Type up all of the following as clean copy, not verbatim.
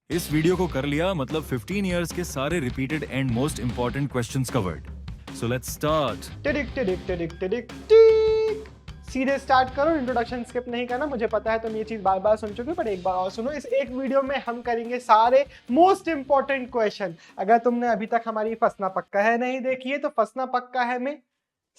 इस वीडियो को कर लिया मतलब 15 इयर्स के सारे repeated and most important questions covered. So let's start. टिडिक टिडिक टिडिक टिडिक टिक। सीधे स्टार्ट करो, इंट्रोडक्शन स्किप नहीं करना। मुझे पता है तुम ये चीज बार बार सुन चुके हो, पर एक बार और सुनो। इस एक वीडियो में हम करेंगे सारे मोस्ट इंपॉर्टेंट क्वेश्चन। अगर तुमने अभी तक हमारी फंसना पक्का है नहीं देखी है, तो फंसना पक्का है में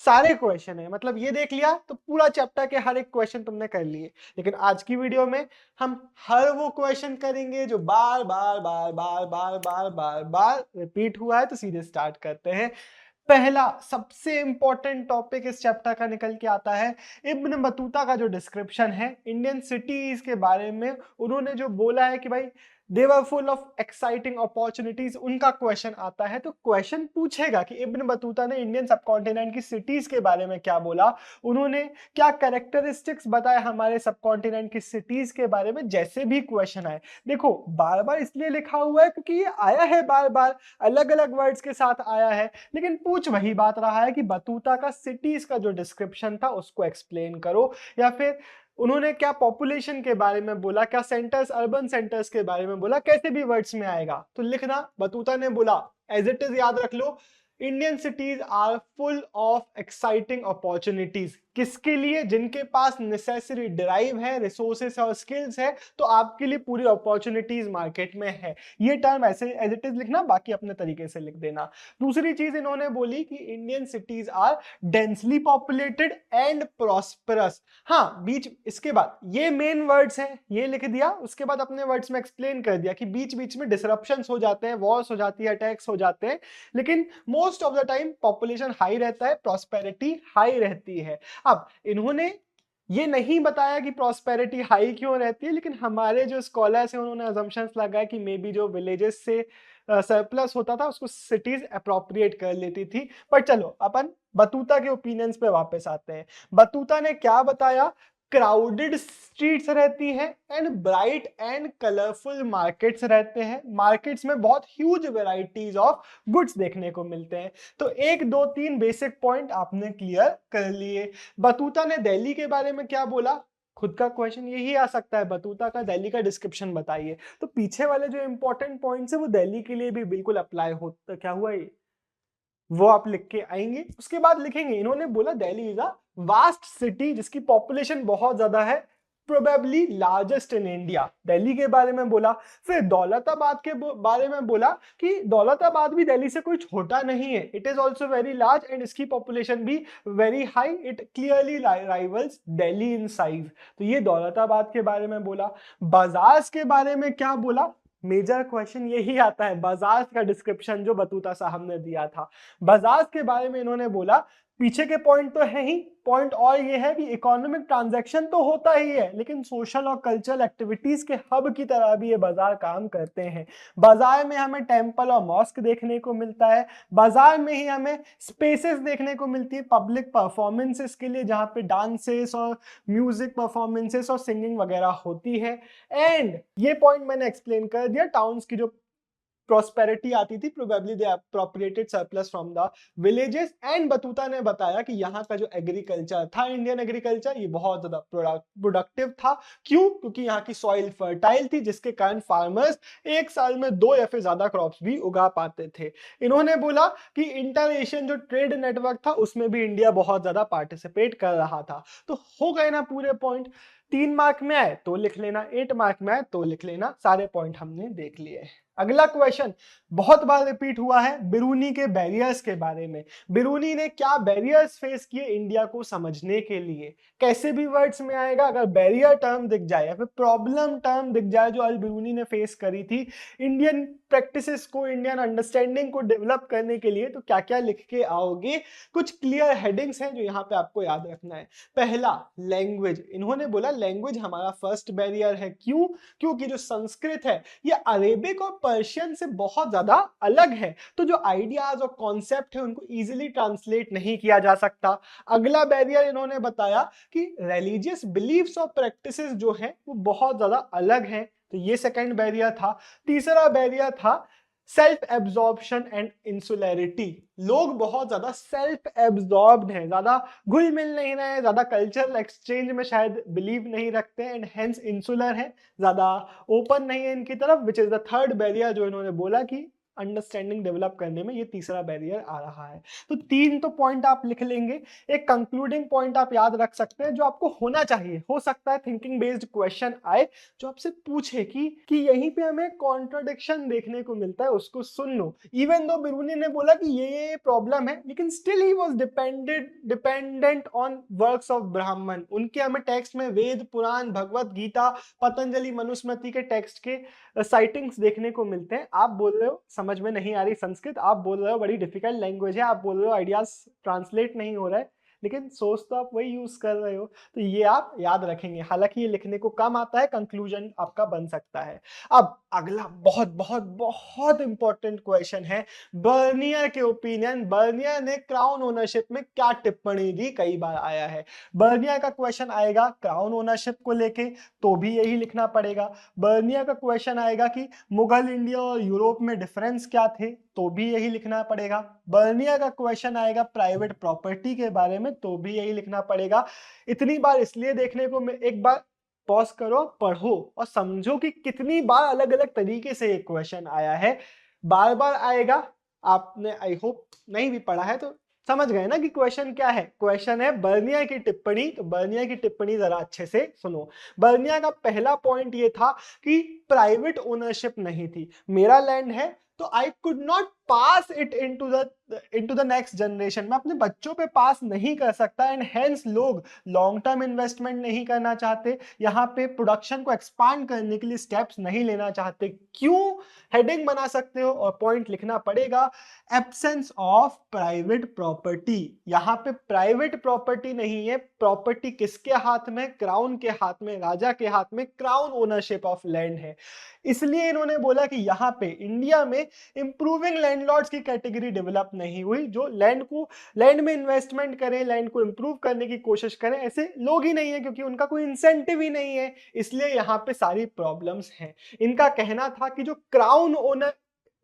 सारे क्वेश्चन है, मतलब ये देख लिया तो पूरा चैप्टर के हर एक क्वेश्चन तुमने कर लिए। लेकिन आज की वीडियो में हम हर वो क्वेश्चन करेंगे जो बार बार बार बार बार बार बार बार रिपीट हुआ है। तो सीधे स्टार्ट करते हैं। पहला सबसे इंपॉर्टेंट टॉपिक इस चैप्टर का निकल के आता है इब्न बतूता का जो डिस्क्रिप्शन है इंडियन सिटीज के बारे में। उन्होंने जो बोला है कि भाई they were full of exciting opportunities, उनका क्वेश्चन आता है। तो क्वेश्चन पूछेगा कि इब्न बतूता ने इंडियन सबकॉन्टिनेंट की सिटीज के बारे में क्या बोला, उन्होंने क्या कैरेक्टरिस्टिक्स बताए हमारे सबकॉन्टिनेंट की सिटीज के बारे में। जैसे भी क्वेश्चन आए, देखो बार बार इसलिए लिखा हुआ है क्योंकि ये आया है बार बार, अलग अलग वर्ड्स के साथ आया है, लेकिन पूछ वही बात रहा है कि बतूता का सिटीज का जो डिस्क्रिप्शन था उसको एक्सप्लेन करो। या फिर उन्होंने क्या पॉपुलेशन के बारे में बोला, क्या सेंटर्स, अर्बन सेंटर्स के बारे में बोला, कैसे भी वर्ड्स में आएगा तो लिखना। बतूता ने बोला एज इट इज याद रख लो, Indian cities are full of exciting opportunities. किसके लिए? जिनके पास नेसेसरी ड्राइव है, रिसोर्सेस और स्किल्स है, तो आपके लिए पूरी अपॉर्चुनिटीज मार्केट में है। ये टर्म ऐसे एज इट इज लिखना, बाकी अपने तरीके से लिख देना। दूसरी चीज इन्होंने बोली कि Indian cities are densely populated and prosperous. हाँ, बीच इसके बाद ये मेन वर्ड्स हैं, ये लिख दिया। उसके बाद अपने वर्ड्स में एक्सप्लेन कर दिया कि बीच बीच में डिसरप्शंस हो जाते हैं, वॉर्स हो जाती है, अटैक्स हो जाते हैं, लेकिन most of the time population high रहता है, प्रॉस्पेरिटी हाई रहती है। अब इन्होंने ये नहीं बताया कि प्रॉस्पेरिटी हाई क्यों रहती है, लेकिन हमारे जो स्कॉलर्स हैं उन्होंने अजम्पशंस लगाया कि मे बी जो विलेजेस से सरप्लस होता था उसको सिटीज अप्रोप्रिएट कर लेती थी। पर चलो अपन बतूता के ओपिनियंस पे वापस आते हैं। बतूता ने क्या बताया? क्राउडेड स्ट्रीट्स रहती हैं and bright and colourful markets रहते हैं। मार्केट्स में बहुत ह्यूज वेराइटीज ऑफ गुड्स देखने को मिलते हैं। तो एक दो तीन बेसिक पॉइंट आपने क्लियर कर लिए। बतूता ने दिल्ली के बारे में क्या बोला? खुद का क्वेश्चन यही आ सकता है, बतूता का दिल्ली का डिस्क्रिप्शन बताइए। तो पीछे वाले जो इंपॉर्टेंट पॉइंट्स है वो दिल्ली के लिए भी बिल्कुल अप्लाई होता, क्या हुआ ये वो आप लिख के आएंगे। उसके बाद लिखेंगे इन्होंने बोला Delhi is a vast city जिसकी पॉपुलेशन बहुत ज्यादा है, probably largest in India. Delhi के बारे में बोला। फिर दौलताबाद के बारे में बोला कि दौलताबाद भी दिल्ली से कोई छोटा नहीं है, it is also very large and इसकी पॉपुलेशन भी very high, it clearly rivals Delhi in size. तो ये दौलताबाद के बारे में बोला। बाजार के बारे में क्या बोला? मेजर क्वेश्चन यही आता है, बाजार का डिस्क्रिप्शन जो बतूता साहब ने दिया था। बाजार के बारे में इन्होंने बोला, पीछे के पॉइंट तो है ही, पॉइंट और ये है कि इकोनॉमिक ट्रांजैक्शन तो होता ही है, लेकिन सोशल और कल्चरल एक्टिविटीज के हब की तरह भी ये बाजार काम करते हैं। बाजार में हमें टेंपल और मॉस्क देखने को मिलता है। बाजार में ही हमें स्पेसेस देखने को मिलती है पब्लिक परफॉर्मेंसेस के लिए, जहां पे डांसेस और म्यूजिक परफॉर्मेंसेस और सिंगिंग वगैरह होती है। एंड ये पॉइंट मैंने एक्सप्लेन कर दिया, टाउन्स की जो प्रॉस्पेरिटी आती थी, probably they appropriated surplus from the villages. And Battuta ने बताया कि यहाँ का जो एग्रीकल्चर था, इंडियन एग्रीकल्चर, ये बहुत ज्यादा प्रोडक्टिव था। क्यों? क्योंकि यहाँ की सॉइल फर्टाइल थी, जिसके कारण फार्मर्स एक साल में 2 या फिर ज्यादा क्रॉप्स भी उगा पाते थे। इन्होंने बोला कि इंटर एशियन जो ट्रेड नेटवर्क था उसमें भी इंडिया बहुत ज्यादा पार्टिसिपेट कर रहा था। तो हो गए ना पूरे पॉइंट। 3 मार्क में आए तो लिख लेना, 8 मार्क में आए तो लिख लेना, सारे पॉइंट हमने देख लिए। अगला क्वेश्चन बहुत बार रिपीट हुआ है, बिरूनी के बैरियर्स के बारे में। बिरूनी ने क्या बैरियर्स फेस किए इंडिया को समझने के लिए? कैसे भी वर्ड्स में आएगा, अगर बैरियर टर्म दिख जाए या फिर प्रॉब्लम टर्म दिख जाए जो अल बिरूनी ने फेस करी थी इंडियन प्रैक्टिसेस को, इंडियन अंडरस्टैंडिंग को डेवलप करने के लिए, तो क्या क्या लिख के आओगे? कुछ क्लियर हेडिंग्स हैं जो यहाँ पे आपको याद रखना है। पहला, लैंग्वेज। इन्होंने बोला लैंग्वेज हमारा फर्स्ट बैरियर है। क्यों? क्योंकि जो संस्कृत है ये अरेबिक और पर्शियन से बहुत ज्यादा अलग है, तो जो आइडियाज और कॉन्सेप्ट है उनको इजीली ट्रांसलेट नहीं किया जा सकता। अगला बैरियर इन्होंने बताया कि रिलीजियस बिलीफ्स और प्रैक्टिसेस जो हैं वो बहुत ज्यादा अलग हैं, तो ये सेकंड बैरियर था। तीसरा बैरियर था सेल्फ एब्जॉर्प्शन एंड इंसुलैरिटी। लोग बहुत ज्यादा सेल्फ एब्जॉर्ब्ड हैं, ज्यादा घुल मिल नहीं रहे हैं, ज्यादा कल्चरल एक्सचेंज में शायद बिलीव नहीं रखते हैं, एंड हेंस इंसुलर है, ज्यादा ओपन नहीं है इनकी तरफ, which is the third barrier जो इन्होंने बोला कि अंडरस्टैंडिंग डेवलप करने में ये तीसरा बैरियर आ रहा है। तो तीन तो पॉइंट आप लिख लेंगे। एक कंक्लूडिंग पॉइंट आप याद रख सकते हैं जो आपको होना चाहिए, हो सकता है थिंकिंग बेस्ड क्वेश्चन आए जो आपसे पूछे कि यहीं पे हमें कॉन्ट्रडिक्शन देखने को मिलता है, उसको सुन लो। इवन दो बिरूनी ने बोला कि ये प्रॉब्लम है, लेकिन still he was dependent on works of ब्राह्मण। उनके हमें टेक्स्ट में वेद, पुराण, भगवत गीता, पतंजलि, मनुस्मृति के टेक्स्ट के साइटिंग्स देखने को मिलते हैं। आप बोल रहे हो समझ में नहीं आ रही संस्कृत, आप बोल रहे हो बड़ी डिफिकल्ट लैंग्वेज है, आप बोल रहे हो आइडियाज ट्रांसलेट नहीं हो रहा है, लेकिन सोच तो आप वही यूज कर रहे हो। तो ये आप याद रखेंगे। हालांकि ये लिखने को कम आता है, कंक्लूजन आपका बन सकता है। अब अगला बहुत बहुत बहुत इंपॉर्टेंट क्वेश्चन है बर्नियर के ओपिनियन। बर्नियर ने क्राउन ओनरशिप में क्या टिप्पणी दी, कई बार आया है। बर्नियर का क्वेश्चन आएगा क्राउन ओनरशिप को लेके, तो भी यही लिखना पड़ेगा। बर्नियर का क्वेश्चन आएगा कि मुगल इंडिया और यूरोप में डिफरेंस क्या थे, तो भी यही लिखना पड़ेगा। बर्नियर का क्वेश्चन आएगा प्राइवेट प्रॉपर्टी के बारे में, तो भी यही लिखना पड़ेगा। इतनी बार इसलिए देखने को, एक बार पॉज करो, पढ़ो और समझो कि कितनी बार अलग अलग तरीके से ये क्वेश्चन आया है। बार बार आएगा। आपने आई होप नहीं भी पढ़ा है तो समझ गए ना कि क्वेश्चन क्या है। क्वेश्चन है बर्नियर की टिप्पणी। तो बर्नियर की टिप्पणी जरा अच्छे से सुनो। बर्नियर का पहला पॉइंट ये था कि प्राइवेट ओनरशिप नहीं थी। मेरा लैंड है तो I could not pass it into the next generation. मैं अपने बच्चों पे पास नहीं कर सकता, एंड हेंस लोग लॉन्ग टर्म इन्वेस्टमेंट नहीं करना चाहते, यहाँ पे प्रोडक्शन को एक्सपांड करने के लिए स्टेप्स नहीं लेना चाहते। क्यों? हेडिंग बना सकते हो और पॉइंट लिखना पड़ेगा एब्सेंस ऑफ प्राइवेट प्रॉपर्टी। यहाँ पे प्राइवेट प्रॉपर्टी नहीं है। प्रॉपर्टी किसके हाथ में? क्राउन के हाथ में, राजा के हाथ में। क्राउन ओनरशिप ऑफ लैंड है। इसलिए इन्होंने बोला कि यहाँ पे इंडिया में इंप्रूविंग लैंडलॉर्ड्स की कैटेगरी डेवलप नहीं हुई, जो लैंड में इन्वेस्टमेंट करें, लैंड को इंप्रूव करने की कोशिश करें, ऐसे लोग ही नहीं है, क्योंकि उनका कोई इंसेंटिव ही नहीं है। इसलिए यहाँ पे सारी प्रॉब्लम्स हैं। इनका कहना था कि जो क्राउन ओनर,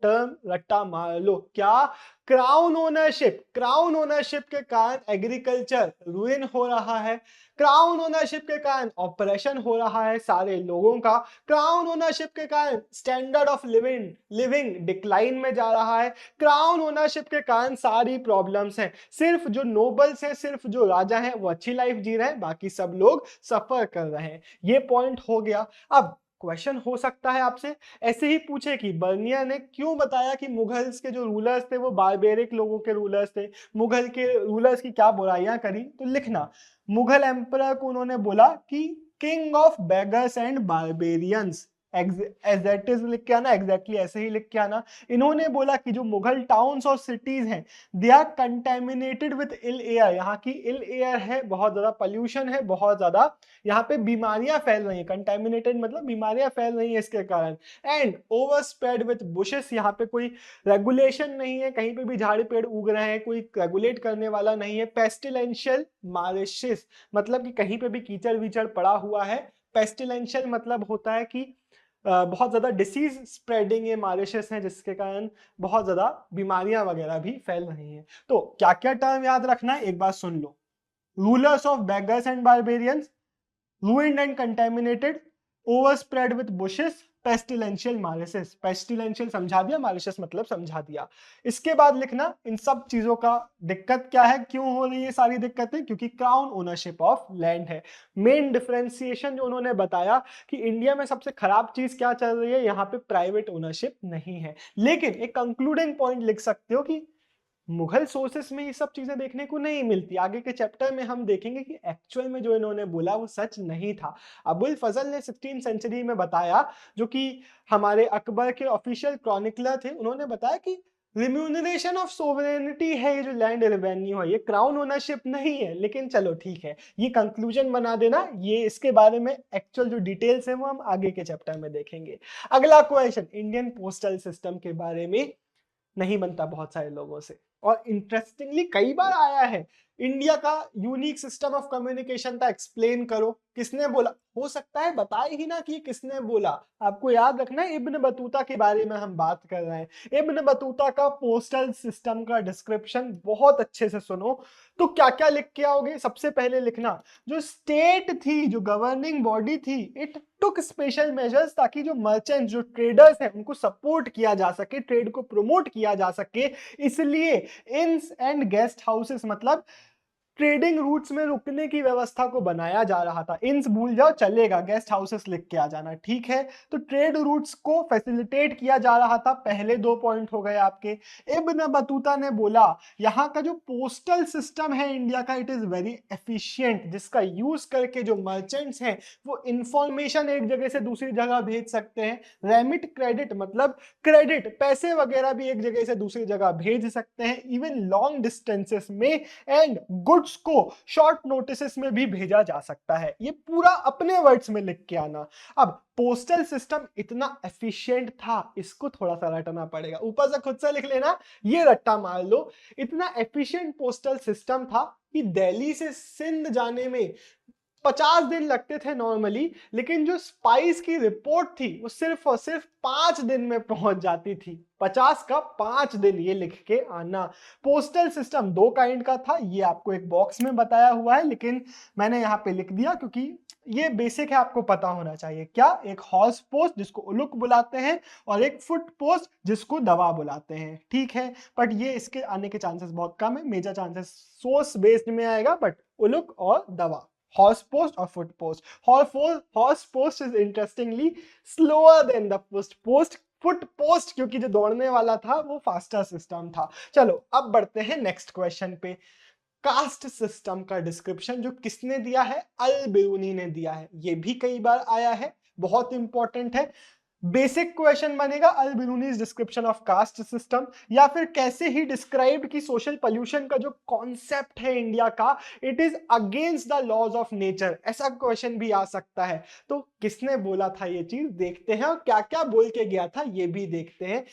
टर्म रट्टा मार लो, क्या? क्राउन ओनरशिप के कारण एग्रीकल्चर रुइन हो रहा है। क्राउन ओनरशिप के कारण ऑपरेशन हो रहा है सारे लोगों का। क्राउन ओनरशिप के कारण स्टैंडर्ड ऑफ लिविंग डिक्लाइन में जा रहा है। क्राउन ओनरशिप के कारण सारी प्रॉब्लम्स हैं। सिर्फ जो नोबल्स हैं, सिर्फ जो राजा हैं, वो अच्छी लाइफ जी रहे हैं, बाकी सब लोग सफर कर रहे हैं। ये पॉइंट हो गया। अब क्वेश्चन हो सकता है आपसे ऐसे ही पूछे कि बर्नियर ने क्यों बताया कि मुगल्स के जो रूलर्स थे वो बारबेरिक लोगों के रूलर्स थे, मुगल के रूलर्स की क्या बुराइयां करी। तो लिखना, मुगल एम्परर को उन्होंने बोला कि king of beggars and barbarians. Exact लिख के आना, एग्जैक्टली ऐसे ही लिख के आना। इन्होंने बोला कि जो मुगल टाउन्स और सिटीज हैं, they are contaminated with ill air. यहाँ की इल एयर है, बहुत ज्यादा पॉल्यूशन है, बहुत ज्यादा यहाँ पे बीमारियां फैल रही हैं। कंटेमिनेटेड मतलब बीमारियां फैल रही हैं इसके कारण। And over spread with bushes. यहाँ पे कोई रेगुलेशन नहीं है, कहीं पे भी झाड़ी पेड़ उग रहे हैं, कोई रेगुलेट करने वाला नहीं है। पेस्टिलेंशियल मारिशेस, मतलब कि कहीं पे भी कीचड़ विचड़ पड़ा हुआ है। पेस्टिलेंशियल मतलब होता है कि बहुत ज्यादा डिसीज स्प्रेडिंग ये मारिशस हैं, जिसके कारण बहुत ज्यादा बीमारियां वगैरह भी फैल रही हैं। तो क्या क्या टर्म याद रखना है एक बार सुन लो। Rulers of beggars and barbarians, ruined and contaminated, overspread with bushes, pestilential malicious। pestilential समझा दिया, malicious मतलब समझा दिया। इसके बाद लिखना इन सब चीजों का दिक्कत क्या है, क्यों हो रही है सारी दिक्कतें, क्योंकि क्राउन ओनरशिप ऑफ लैंड है। मेन डिफरेंशिएशन जो उन्होंने बताया कि इंडिया में सबसे खराब चीज क्या चल रही है, यहाँ पे प्राइवेट ओनरशिप नहीं है। लेकिन एक कंक्लूडिंग पॉइंट लिख सकते हो कि मुगल सोर्सेस में ये सब चीजें देखने को नहीं मिलती। आगे के चैप्टर में हम देखेंगे कि एक्चुअल में जो इन्होंने बोला वो सच नहीं था। अबुल फजल ने 16वीं सेंचुरी में बताया, जो कि हमारे अकबर के ऑफिशियल क्रॉनिकलर थे, उन्होंने बताया कि रिम्यूनरेशन ऑफ सोवरेनिटी है, ये जो लैंड रेवेन्यू है, ये क्राउन ओनरशिप नहीं है। लेकिन चलो ठीक है, ये कंक्लूजन बना देना, ये इसके बारे में एक्चुअल जो डिटेल्स है वो हम आगे के चैप्टर में देखेंगे। अगला क्वेश्चन इंडियन पोस्टल सिस्टम के बारे में नहीं बनता बहुत सारे लोगों से, और इंटरेस्टिंगली कई बार आया है। इंडिया का यूनिक सिस्टम ऑफ कम्युनिकेशन था, एक्सप्लेन करो। किसने बोला? हो सकता है बताए ही ना कि किसने बोला। आपको याद रखना है इब्न बतूता के बारे में हम बात कर रहे हैं। इब्न बतूता का पोस्टल सिस्टम का डिस्क्रिप्शन बहुत अच्छे से सुनो। तो क्या क्या लिख के आओगे? सबसे पहले लिखना, जो स्टेट थी, जो गवर्निंग बॉडी थी, इट टुक स्पेशल मेजर्स ताकि जो मर्चेंट, जो ट्रेडर्स हैं, उनको सपोर्ट किया जा सके, ट्रेड को प्रमोट किया जा सके। इसलिए इंस एंड गेस्ट हाउसेस, मतलब ट्रेडिंग रूट्स में रुकने की व्यवस्था को बनाया जा रहा था। इंस भूल जाओ चलेगा, गेस्ट हाउसेस लिख के आ जाना, ठीक है। तो ट्रेड रूट्स को फैसिलिटेट किया जा रहा था। पहले 2 पॉइंट हो गए आपके। इब्न बतूता ने बोला यहाँ का जो पोस्टल सिस्टम है इंडिया का, इट इज वेरी एफिशिएंट, जिसका यूज करके जो मर्चेंट्स हैं वो इंफॉर्मेशन एक जगह से दूसरी जगह भेज सकते हैं। रेमिट क्रेडिट, मतलब क्रेडिट, पैसे वगैरह भी एक जगह से दूसरी जगह भेज सकते हैं, इवन लॉन्ग डिस्टेंसेस में, एंड गुड्स को शॉर्ट नोटिस में भी भेजा जा सकता है। ये पूरा अपने वर्ड्स में लिख के आना। अब पोस्टल सिस्टम इतना एफिशिएंट था, इसको थोड़ा सा रटना पड़ेगा, ऊपर से खुद से लिख लेना, ये रट्टा मार लो। इतना एफिशिएंट पोस्टल सिस्टम था कि दिल्ली से सिंध जाने में 50 दिन लगते थे नॉर्मली, लेकिन जो स्पाइस की रिपोर्ट थी वो सिर्फ और सिर्फ 5 दिन में पहुंच जाती थी। 50 का 5 दिन, ये लिख के आना। पोस्टल सिस्टम 2 काइंड का था, ये आपको एक बॉक्स में बताया हुआ है, लेकिन मैंने यहाँ पे लिख दिया क्योंकि ये बेसिक है, आपको पता होना चाहिए। क्या? एक हॉर्स पोस्ट जिसको उलुक बुलाते हैं, और एक फुट पोस्ट जिसको दवा बुलाते हैं, ठीक है। बट ये इसके आने के चांसेस बहुत कम है, मेजर चांसेस सोर्स बेस्ड में आएगा, बट उलुक और दवा, horse post or foot post. Horse post is interestingly slower than the foot post, क्योंकि जो दौड़ने वाला था वो फास्टर सिस्टम था। चलो अब बढ़ते हैं नेक्स्ट क्वेश्चन पे। कास्ट सिस्टम का डिस्क्रिप्शन जो किसने दिया है? अल बिरूनी ने दिया है। ये भी कई बार आया है, बहुत इंपॉर्टेंट है। बेसिक क्वेश्चन बनेगा Al Biruni's description of caste system, या फिर कैसे ही डिस्क्राइब्ड कि सोशल पोल्यूशन का जो कॉन्सेप्ट है इंडिया का, it is against the laws of nature, ऐसा क्वेश्चन भी आ सकता है। तो किसने बोला था ये चीज देखते हैं, और क्या क्या बोल के गया था ये भी देखते हैं।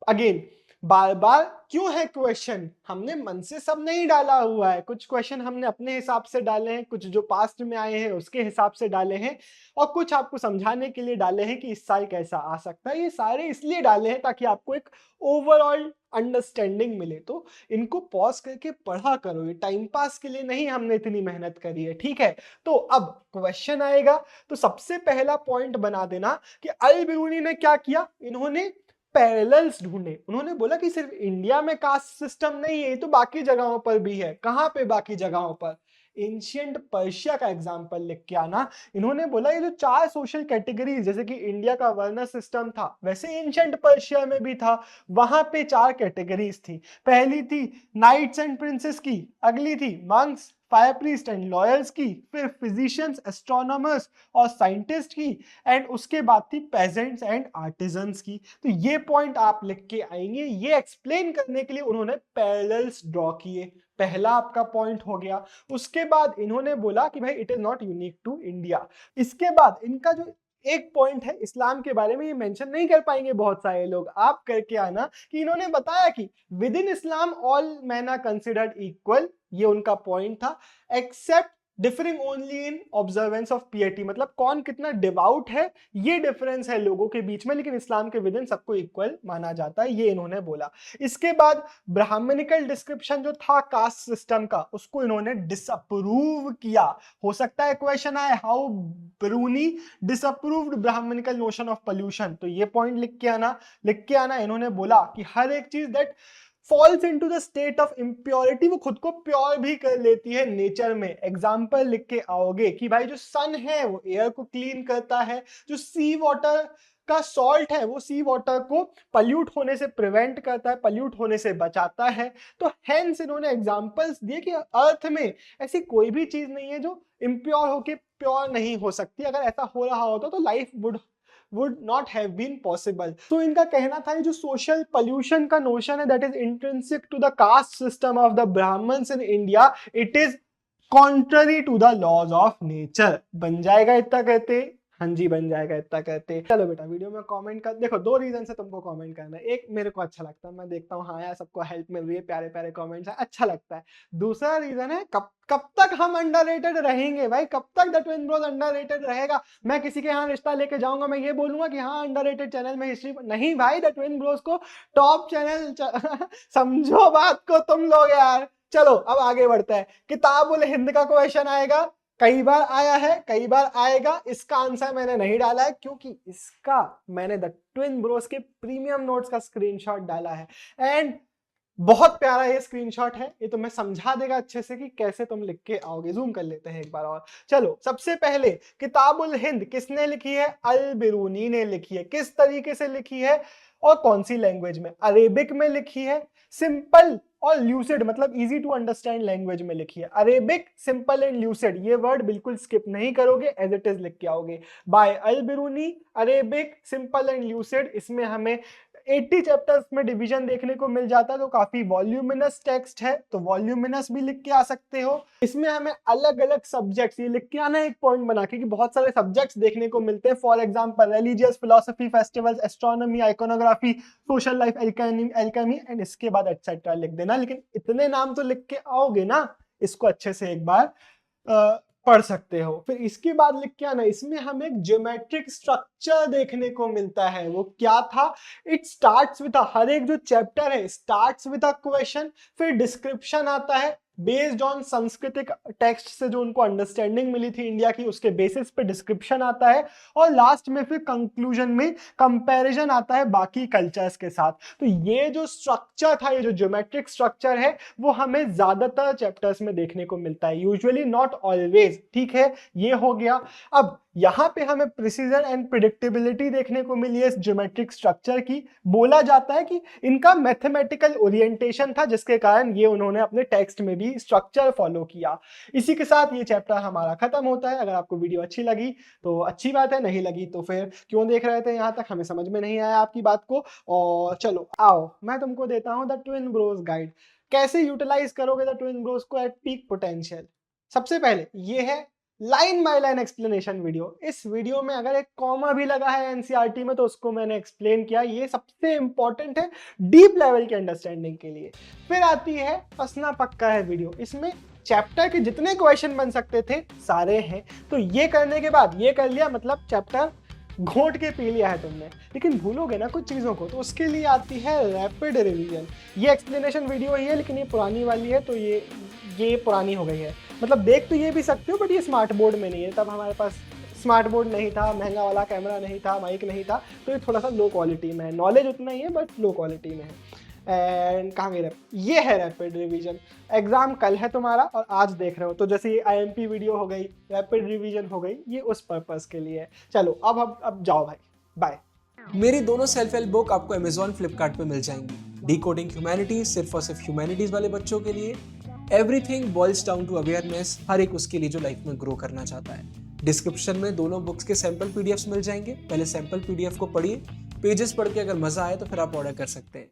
अगेन बार बार क्यों है क्वेश्चन? हमने मन से सब नहीं डाला हुआ है, कुछ क्वेश्चन हमने अपने हिसाब से डाले हैं, कुछ जो पास्ट में आए हैं उसके हिसाब से डाले हैं, और कुछ आपको समझाने के लिए डाले हैं कि इस साल कैसा आ सकता है। ये सारे इसलिए डाले हैं ताकि आपको एक ओवरऑल अंडरस्टैंडिंग मिले। तो इनको पॉज करके पढ़ा करो, ये टाइम पास के लिए नहीं हमने इतनी मेहनत करी है, ठीक है। तो अब क्वेश्चन आएगा, तो सबसे पहला पॉइंट बना देना कि अल बिरूनी ने क्या किया, इन्होंने पैरेलल्स ढूंढे। उन्होंने बोला कि सिर्फ इंडिया में कास्ट सिस्टम नहीं है, ये तो बाकी जगहों पर भी है। कहां पे बाकी जगहों पर? एंशिएंट पर्शिया का एग्जांपल लिख के आना। इन्होंने बोला ये जो 4 सोशल कैटेगरीज, जैसे कि इंडिया का वर्ण सिस्टम था, वैसे एंशिएंट पर्शिया में भी था। वहां पे 4 कैटेगरीज थी। पहली थी नाइट्स एंड प्रिंसेस की, अगली थी monks, fire priest and lawyers की, फिर फिजिशियंस, एस्ट्रोनॉमर्स और साइंटिस्ट की, एंड उसके बाद थी पेजेंट्स एंड आर्टिजन्स की। तो ये पॉइंट आप लिख के आएंगे। ये एक्सप्लेन करने के लिए उन्होंने पैरेलल्स ड्रॉ किए। पहला आपका पॉइंट हो गया। उसके बाद इन्होंने बोला कि भाई it is not unique to India. इसके बाद इनका जो एक पॉइंट है इस्लाम के बारे में, ये मेंशन नहीं कर पाएंगे बहुत सारे लोग, आप करके आना कि इन्होंने बताया कि within Islam all men are considered equal. ये उनका पॉइंट था, except differing only in observance of piety, मतलब कौन कितना डिवाउट है ये डिफरेंस है लोगों के बीच में, लेकिन इस्लाम के विद इन सबको इक्वल माना जाता है, ये इन्होंने बोला। इसके बाद ब्राह्मणिकल डिस्क्रिप्शन जो था कास्ट सिस्टम का, उसको इन्होंने डिसअप्रूव किया। हो सकता है क्वेश्चन आए, how Biruni disapproved Brahmanical notion of pollution. तो ये पॉइंट लिख के आना। इन्होंने बोला कि हर एक चीज that falls into the state of impurity, वो खुद को प्योर भी कर लेती है नेचर में। एग्जाम्पल लिख के आओगे कि भाई जो सन है वो एयर को क्लीन करता है, जो सी वाटर का सॉल्ट है वो सी वाटर को पल्यूट होने से प्रिवेंट करता है, पल्यूट होने से बचाता है। तो हेंस इन्होंने एग्जांपल्स दिए कि अर्थ में ऐसी कोई भी चीज नहीं है जो इम्प्योर होके प्योर नहीं हो सकती। अगर ऐसा हो रहा होता तो life would not have been possible। तो इनका कहना था जो सोशल पोल्यूशन का नोशन है that is intrinsic to the caste system of the Brahmans in India, it is contrary to the laws of nature. बन जाएगा इतना कहते हाँ जी बन जाएगा इतना कहते। चलो बेटा वीडियो में कमेंट कर देखो, 2 रीजन से तुमको कमेंट करना है। एक मेरे को अच्छा लगता है, मैं देखता हूँ हाँ यार सबको हेल्प मिल रही है, प्यारे प्यारे कमेंट्स है, अच्छा लगता है। दूसरा रीजन है कब तक हम अंडररेटेड रहेंगे भाई, कब तक द ट्विन ब्रोस अंडररेटेड रहेगा। मैं किसी के यहाँ रिश्ता लेके जाऊंगा, मैं ये बोलूंगा कि हाँ अंडररेटेड चैनल में हिस्ट्री नहीं भाई, द ट्विन ब्रोस को टॉप चैनल समझो बात को तुम लोग यार। चलो अब आगे बढ़ता है। किताबुल हिंद का क्वेश्चन आएगा, कई बार आया है, कई बार आएगा। इसका आंसर मैंने नहीं डाला है क्योंकि इसका मैंने द ट्विन ब्रोस के प्रीमियम नोट्स का स्क्रीनशॉट डाला है एंड बहुत प्यारा ये स्क्रीनशॉट है। ये तुम्हें समझा देगा अच्छे से कि कैसे तुम लिख के आओगे। जूम कर लेते हैं एक बार और। चलो सबसे पहले किताबुल हिंद किसने लिखी है? अल बिरूनी ने लिखी है। किस तरीके से लिखी है और कौन सी लैंग्वेज में? अरेबिक में लिखी है, सिंपल और ल्यूसिड मतलब इजी टू अंडरस्टैंड लैंग्वेज में लिखी है। अरेबिक, सिंपल एंड ल्यूसिड, ये वर्ड बिल्कुल स्किप नहीं करोगे, एज इट इज लिख के आओगे। By Al Biruni, Arabic, simple and lucid. इसमें हमें 80 चैप्टर्स में डिवीजन देखने को मिल जाता है, तो काफी वॉल्यूमिनस टेक्स्ट है, तो वॉल्यूमिनस भी लिख के आ सकते हो। इसमें हमें अलग अलग सब्जेक्ट्स, ये लिख के आना एक पॉइंट बना के कि बहुत सारे सब्जेक्ट्स देखने को मिलते हैं। For example religious, philosophy, festivals, astronomy, iconography, social life, alchemy and इसके बाद एटसेट्रा लिख देना। लेकिन इतने नाम तो लिख के आओगे ना, इसको अच्छे से एक बार पढ़ सकते हो। फिर इसके बाद लिख के आना, इसमें हमें एक ज्योमेट्रिक स्ट्रक्चर देखने को मिलता है। वो क्या था? इट स्टार्ट्स विद हर एक जो चैप्टर है स्टार्ट्स विद अ क्वेश्चन, फिर डिस्क्रिप्शन आता है बेस्ड ऑन सांस्कृतिक टेक्स्ट से जो उनको अंडरस्टैंडिंग मिली थी इंडिया की, उसके बेसिस पे डिस्क्रिप्शन आता है और लास्ट में फिर कंक्लूजन में कंपैरिजन आता है बाकी कल्चर्स के साथ। तो ये जो स्ट्रक्चर था, ये जो ज्योमेट्रिक स्ट्रक्चर है, वो हमें ज्यादातर चैप्टर्स में देखने को मिलता है, यूजुअली नॉट ऑलवेज। ठीक है, ये हो गया। अब यहां पे हमें प्रिसीजन एंड प्रिडिक्टेबिलिटी देखने को मिली है इस ज्योमेट्रिक स्ट्रक्चर की। बोला जाता है कि इनका मैथमेटिकल ओरिएंटेशन था, जिसके कारण ये उन्होंने अपने टेक्स्ट में भी स्ट्रक्चर फॉलो किया। इसी के साथ ये चैप्टर हमारा खत्म होता है। अगर आपको वीडियो अच्छी लगी तो अच्छी बात है, नहीं लगी तो फिर क्यों देख रहे थे यहां तक, हमें समझ में नहीं आया आपकी बात को। और चलो आओ मैं तुमको देता हूं द ट्विन ब्रोस गाइड, कैसे यूटिलाइज करोगे द ट्विन ब्रोस को एट पीक पोटेंशियल। सबसे पहले ये है line by line explanation video. इस वीडियो में अगर एक कॉमा भी लगा है एनसीईआरटी में तो उसको मैंने एक्सप्लेन किया, ये सबसे इंपॉर्टेंट है डीप लेवल की अंडरस्टैंडिंग के लिए। फिर आती है फंसना पक्का है वीडियो, इसमें चैप्टर के जितने क्वेश्चन बन सकते थे सारे हैं। तो ये करने के बाद ये कर लिया, मतलब चैप्टर घोंट के पी लिया है तुमने, लेकिन भूलोगे ना कुछ चीज़ों को, तो उसके लिए आती है रैपिड रिवीजन। ये एक्सप्लेनेशन वीडियो ही है लेकिन ये पुरानी वाली है, तो ये पुरानी हो गई है। मतलब देख तो ये भी सकते हो बट ये स्मार्ट बोर्ड में नहीं है, तब हमारे पास स्मार्ट बोर्ड नहीं था, महंगा वाला कैमरा नहीं था, माइक नहीं था, तो ये थोड़ा सा लो क्वालिटी में है। नॉलेज उतना ही है बट लो क्वालिटी में है। एंड कहाँ गई ये है रैपिड रिवीजन। एग्जाम कल है तुम्हारा और आज देख रहे हो, तो जैसे ये आईएमपी वीडियो हो गई, रैपिड रिवीजन हो गई, ये उस पर्पस के लिए है। चलो अब जाओ भाई, बाय। मेरी दोनों सेल्फ हेल्प बुक आपको अमेजॉन फ्लिपकार्ट पे मिल जाएंगी। डिकोडिंग ह्यूमैनिटीज सिर्फ और सिर्फ ह्यूमैनिटीज वाले बच्चों के लिए, everything boils down to awareness, हर एक उसके लिए जो लाइफ में ग्रो करना चाहता है। डिस्क्रिप्शन में दोनों बुक्स के सैंपल पीडीएफ्स मिल जाएंगे। पहले सैंपल पीडीएफ को पढ़िए, पेजेस पढ़ के अगर मजा आए तो फिर आप ऑर्डर कर सकते हैं।